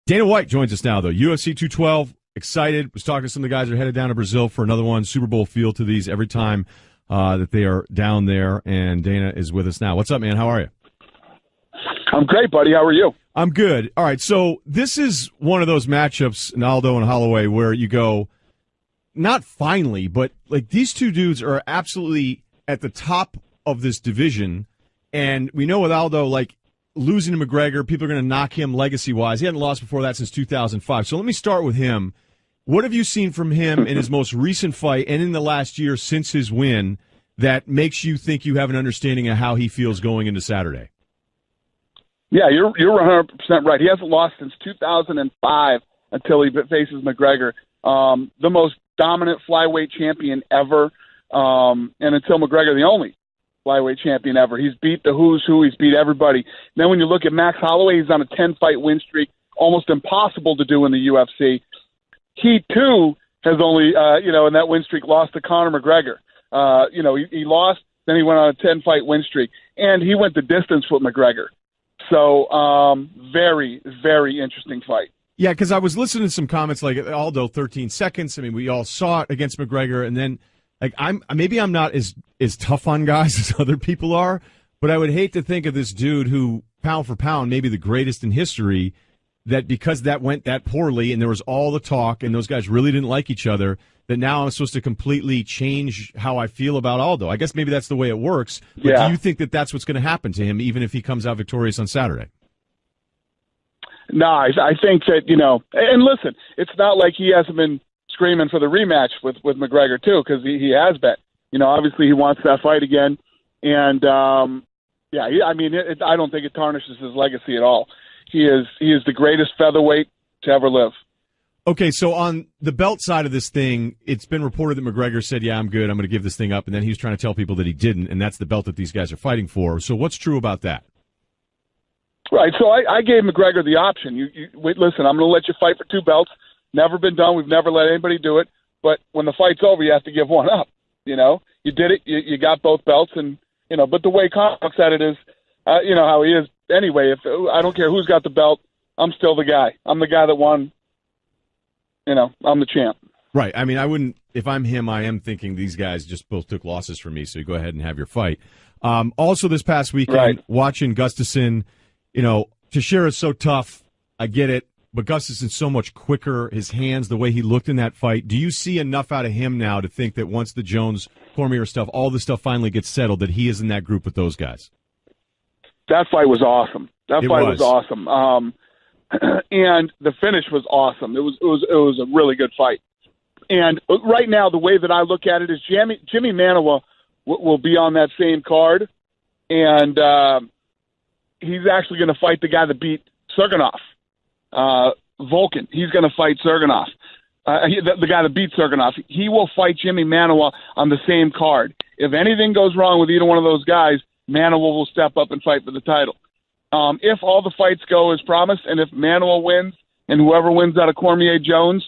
Dana White joins us now, though. UFC 212, excited. Was talking to some of the guys who are headed down to Brazil for another one. Super Bowl feel to these every time that they are down there, and Dana is with us now. What's up, man? How are you? I'm great, buddy. How are you? I'm good. All right, so this is one of those matchups, Naldo and Holloway, where you go, not finally, but like these two dudes are absolutely at the top of this division, and we know with Aldo, like, losing to McGregor, people are going to knock him legacy-wise. He hadn't lost before that since 2005. So let me start with him. What have you seen from him in his most recent fight and in the last year since his win that makes you think you have an understanding of how he feels going into Saturday? Yeah, you're 100% right. He hasn't lost since 2005 until he faces McGregor. The most dominant flyweight champion ever, and until McGregor, the only flyweight champion ever. He's beat the who's who. He's beat everybody. Then when you look at Max Holloway, he's on a 10-fight win streak, almost impossible to do in the UFC. He, too, has only, in that win streak, lost to Conor McGregor. He lost, then he went on a 10-fight win streak, and he went the distance with McGregor. So, very, very interesting fight. Yeah, because I was listening to some comments like Aldo, 13 seconds. I mean, we all saw it against McGregor, and then like I'm not as tough on guys as other people are, but I would hate to think of this dude who, pound for pound, maybe the greatest in history, that because that went that poorly and there was all the talk and those guys really didn't like each other, that now I'm supposed to completely change how I feel about Aldo. I guess maybe that's the way it works, but yeah. Do you think that that's what's going to happen to him even if he comes out victorious on Saturday? No, I think that, and listen, it's not like he hasn't been screaming for the rematch with McGregor too, because he has been. Obviously he wants that fight again, and I don't think it tarnishes his legacy at all. He is the greatest featherweight to ever live. Okay, so on the belt side of this thing, it's been reported that McGregor said, "Yeah, I'm good. I'm going to give this thing up," and then he was trying to tell people that he didn't, and that's the belt that these guys are fighting for. So what's true about that? Right. So I gave McGregor the option. You wait. Listen, I'm going to let you fight for two belts. Never been done. We've never let anybody do it. But when the fight's over, you have to give one up. You did it. You got both belts, and But the way Conor looks at it is, how he is anyway. If I don't care who's got the belt, I'm still the guy. I'm the guy that won. I'm the champ. Right. I mean, I wouldn't. If I'm him, I am thinking these guys just both took losses from me. So you go ahead and have your fight. Also, this past weekend, right. Watching Gustafsson, Teixeira is so tough. I get it. But Gustafsson's so much quicker, his hands, the way he looked in that fight. Do you see enough out of him now to think that once the Jones, Cormier stuff, all the stuff finally gets settled, that he is in that group with those guys? That fight was awesome. That fight was awesome. And the finish was awesome. It was a really good fight. And right now, the way that I look at it is Jimi Manuwa will be on that same card, and he's actually going to fight the guy that beat Serganov. Volkan. He's going to fight Serganov. The guy that beat Serganov. He will fight Jimi Manuwa on the same card. If anything goes wrong with either one of those guys, Manuwa will step up and fight for the title. If all the fights go as promised, and if Manuwa wins, and whoever wins out of Cormier Jones,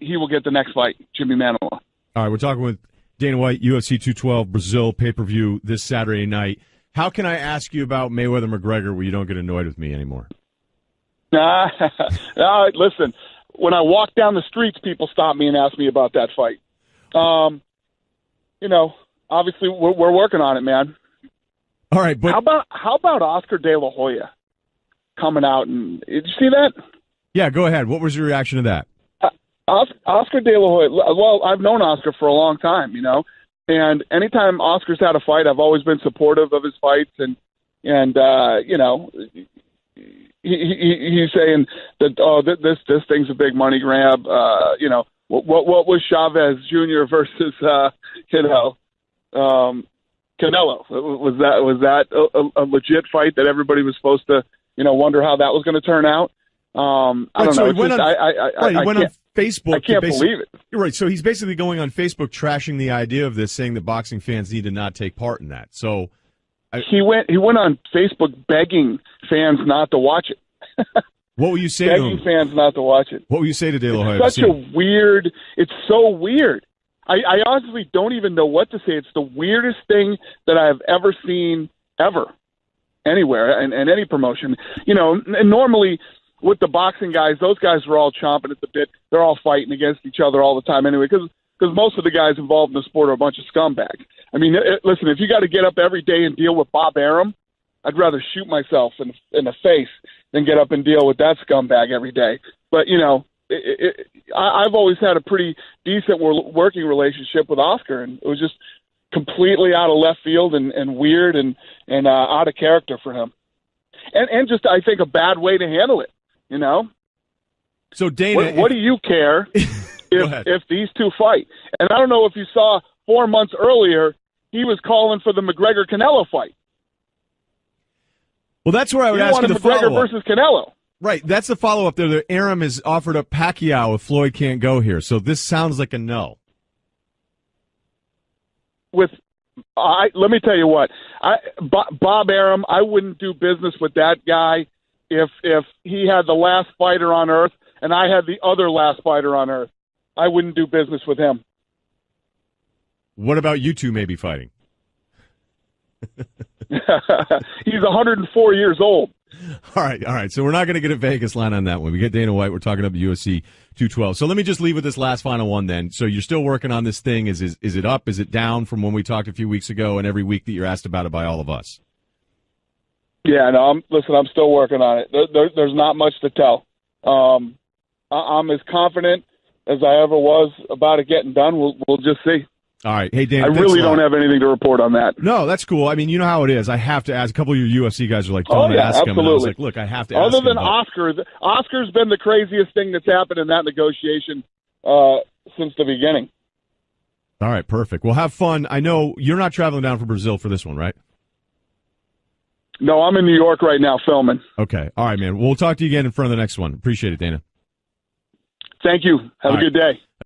he will get the next fight, Jimi Manuwa. All right, we're talking with Dana White, UFC 212, Brazil pay-per-view this Saturday night. How can I ask you about Mayweather McGregor where you don't get annoyed with me anymore? Listen, when I walk down the streets, people stop me and ask me about that fight. Obviously we're working on it, man. All right, but how about Oscar De La Hoya coming out and did you see that? Yeah, go ahead. What was your reaction to that? Oscar De La Hoya. Well, I've known Oscar for a long time, and anytime Oscar's had a fight, I've always been supportive of his fights, and he's saying that this thing's a big money grab. What was Chavez Jr. versus Canelo? Was that a legit fight that everybody was supposed to wonder how that was going to turn out? I don't know. He went on Facebook. I can't believe it. You're right. So he's basically going on Facebook trashing the idea of this, saying that boxing fans need to not take part in that. So. He went on Facebook begging fans not to watch it. What will you say begging to him? Fans not to watch it. What will you say to De La Hoya? It's so weird. I honestly don't even know what to say. It's the weirdest thing that I've ever seen, ever, anywhere, in any promotion. And normally with the boxing guys, those guys were all chomping at the bit. They're all fighting against each other all the time anyway, because most of the guys involved in the sport are a bunch of scumbags. I mean, listen, if you got to get up every day and deal with Bob Arum, I'd rather shoot myself in the face than get up and deal with that scumbag every day. But, you know, I've always had a pretty decent working relationship with Oscar, and it was just completely out of left field and weird and out of character for him. And just, I think, a bad way to handle it, you know? So, Dana... What do you care if these two fight? And I don't know if you saw 4 months earlier, he was calling for the McGregor-Canelo fight. Well, that's where I would ask you the follow-up. McGregor versus Canelo. Right, that's the follow-up there. The Arum has offered up Pacquiao if Floyd can't go here. So this sounds like a no. Let me tell you what, Bob Arum, I wouldn't do business with that guy if he had the last fighter on earth and I had the other last fighter on earth. I wouldn't do business with him. What about you two maybe fighting? He's 104 years old. All right. So we're not going to get a Vegas line on that one. We get Dana White. We're talking about the UFC 212. So let me just leave with this last final one then. So you're still working on this thing. Is it up? Is it down from when we talked a few weeks ago and every week that you're asked about it by all of us? Yeah, no, I'm still working on it. There's not much to tell. I'm as confident as I ever was about it getting done. We'll just see. All right. Hey, Dan, I really don't have anything to report on that. No, that's cool. I mean, you know how it is. I have to ask. A couple of your UFC guys are like, don't ask him. And I was like, look, I have to ask him. Other than Oscar's been the craziest thing that's happened in that negotiation since the beginning. All right, perfect. Well, have fun. I know you're not traveling down from Brazil for this one, right? No, I'm in New York right now filming. Okay. All right, man. We'll talk to you again in front of the next one. Appreciate it, Dana. Thank you. Have a good day.